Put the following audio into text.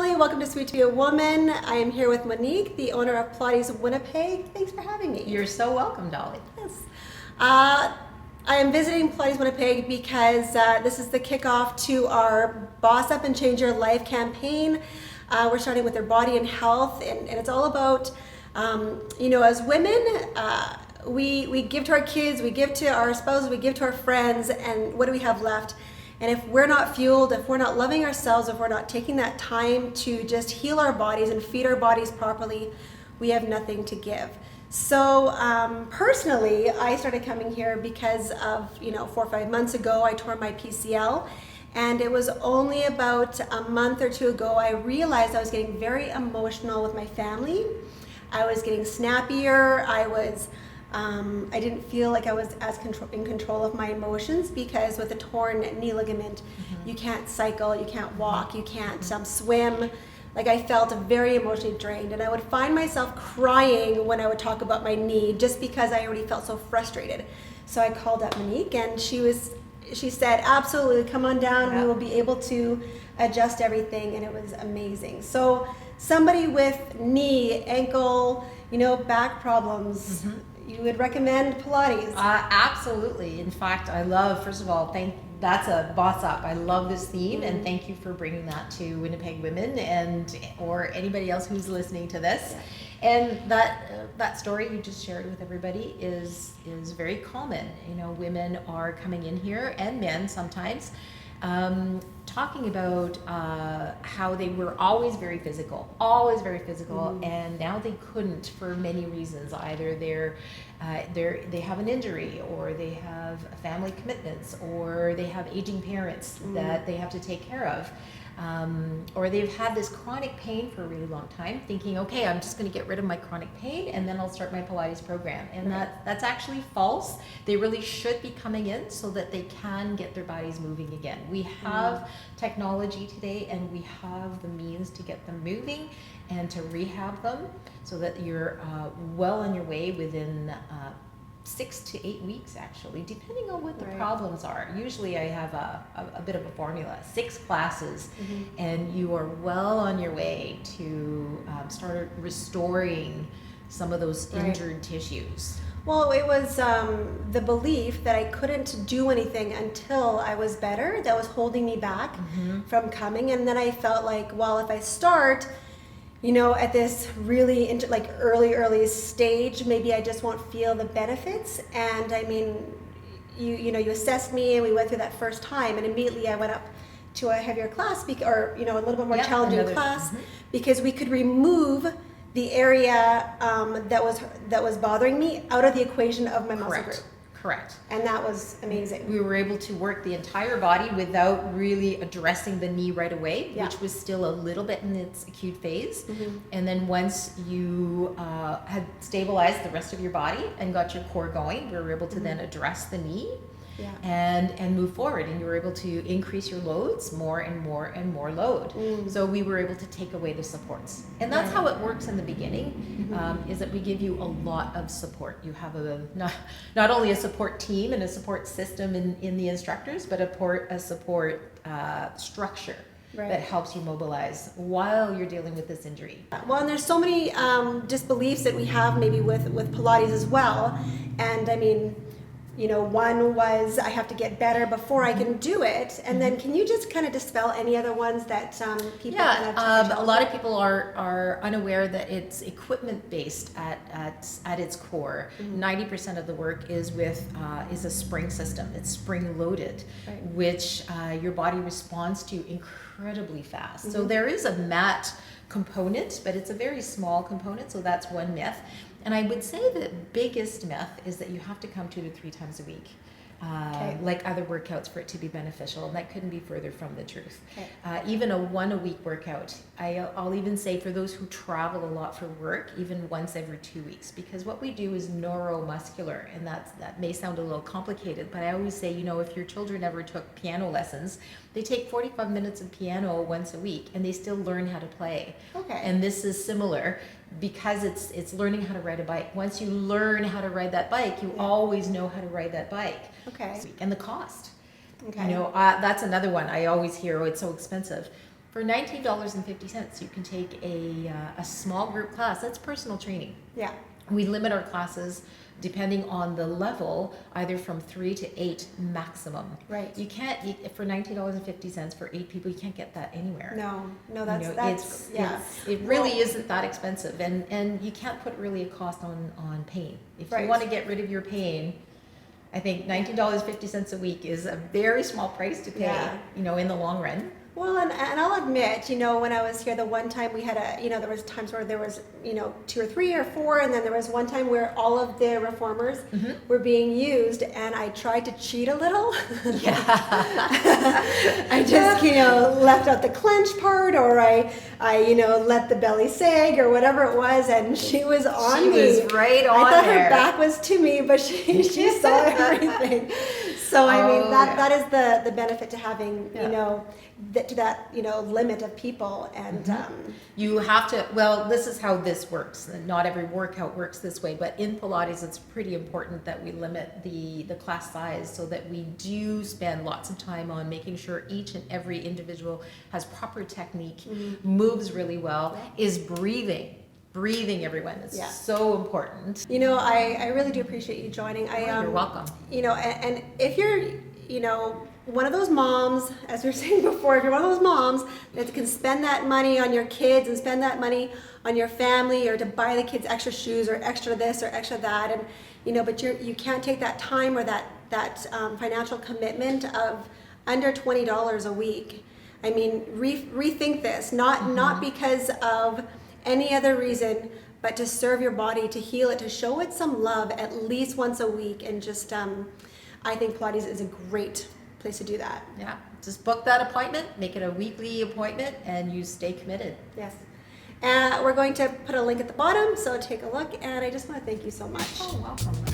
Dolly. Welcome to Sweet to Be a Woman. I am here with Monique, the owner of Pilates Winnipeg. Thanks for having me. You're so welcome, Dolly. Yes. I am visiting Pilates Winnipeg because this is the kickoff to our Boss Up and Change Your Life campaign. We're starting with their body and health, and it's all about, as women, we give to our kids, we give to our spouses, we give to our friends, and what do we have left? And if we're not fueled, if we're not loving ourselves, if we're not taking that time to just heal our bodies and feed our bodies properly, we have nothing to give. So personally, I started coming here because of, 4 or 5 months ago, I tore my PCL. And it was only about a month or two ago, I realized I was getting very emotional with my family. I was getting snappier. I didn't feel like I was as in control of my emotions, because with a torn knee ligament, you can't cycle, you can't walk, you can't swim. Like, I felt very emotionally drained, and I would find myself crying when I would talk about my knee, just because I already felt so frustrated. So I called up Monique, and she said, absolutely, come on down, we will be able to adjust everything, and it was amazing. So somebody with knee, ankle, back problems, you would recommend Pilates? Absolutely. In fact, I love, first of all, that's a boss up. I love this theme, and thank you for bringing that to Winnipeg women or anybody else who's listening to this. And that story you just shared with everybody is very common. Women are coming in here, and men sometimes, talking about how they were always very physical, and now they couldn't for many reasons. Either they have an injury, or they have family commitments, or they have aging parents that they have to take care of. Or they've had this chronic pain for a really long time, thinking, okay, I'm just going to get rid of my chronic pain and then I'll start my Pilates program. And that's actually false. They really should be coming in so that they can get their bodies moving again. We have technology today, and we have the means to get them moving and to rehab them so that you're well on your way within 6 to 8 weeks, actually, depending on what the problems are. Usually I have a bit of a formula, 6 classes, and you are well on your way to start restoring some of those injured tissues. Well, it was the belief that I couldn't do anything until I was better that was holding me back from coming. And then I felt like, well, if I start at this really early stage, maybe I just won't feel the benefits. And I mean, you assessed me, and we went through that first time, and immediately I went up to a heavier class, a little bit more challenging class, because we could remove the area that was bothering me out of the equation of my muscle group. Correct. And that was amazing. We were able to work the entire body without really addressing the knee right away, which was still a little bit in its acute phase. And then once you had stabilized the rest of your body and got your core going, we were able to then address the knee and move forward. And you were able to increase your loads, more and more and more load. So we were able to take away the supports. And that's how it works in the beginning, is that we give you a lot of support. You have not only a support team and a support system in the instructors, but a support structure that helps you mobilize while you're dealing with this injury. Well, and there's so many disbeliefs that we have maybe with Pilates as well. And I mean, one was I have to get better before I can do it. And then can you just kind of dispel any other ones that people a lot of people are unaware that it's equipment based at its core. 90% of the work is a spring system. It's spring loaded, which your body responds to incredibly fast. So there is a mat component, but it's a very small component, so that's one myth. And I would say the biggest myth is that you have to come 2 to 3 times a week, like other workouts, for it to be beneficial, and that couldn't be further from the truth. Even a 1-a-week workout, I'll even say for those who travel a lot for work, even once every 2 weeks, because what we do is neuromuscular, and that may sound a little complicated, but I always say, if your children ever took piano lessons, they take 45 minutes of piano once a week, and they still learn how to play. And this is similar, because it's learning how to ride a bike. Once you learn how to ride that bike, you always know how to ride that bike. And the cost. That's another one I always hear, it's so expensive. For $19.50, you can take a small group class. That's personal training. Yeah. We limit our classes depending on the level, either from 3 to 8 maximum. Right. You can't, for $19.50 for 8 people, you can't get that anywhere. No, that's yeah. It really isn't that expensive, and you can't put really a cost on pain. If Right. you want to get rid of your pain, I think $19.50 a week is a very small price to pay, Yeah. In the long run. Well, and I'll admit, when I was here the one time we had there was times where there was, 2 or 3 or 4, and then there was one time where all of the reformers were being used, and I tried to cheat a little. Yeah. I just, left out the clench part, or I let the belly sag or whatever it was, and she was on me. She was right on I thought there. her back was to me, but she saw everything. So I mean that is the benefit to having that limit of people, and you have to, well, this is how this works. Not every workout works this way, but in Pilates it's pretty important that we limit the class size so that we do spend lots of time on making sure each and every individual has proper technique, moves really well, is breathing, everyone. It's so important. I really do appreciate you joining. You're welcome. And if you're, one of those moms, as we were saying before, if you're one of those moms that can spend that money on your kids and spend that money on your family, or to buy the kids extra shoes or extra this or extra that, and but you can't take that time or that financial commitment of under $20 a week. I mean, rethink this. Not because of any other reason, but to serve your body, to heal it, to show it some love at least once a week, and just I think Pilates is a great place to do that. Yeah, just book that appointment, make it a weekly appointment, and you stay committed. Yes. We're going to put a link at the bottom, so take a look, and I just want to thank you so much. Oh, welcome.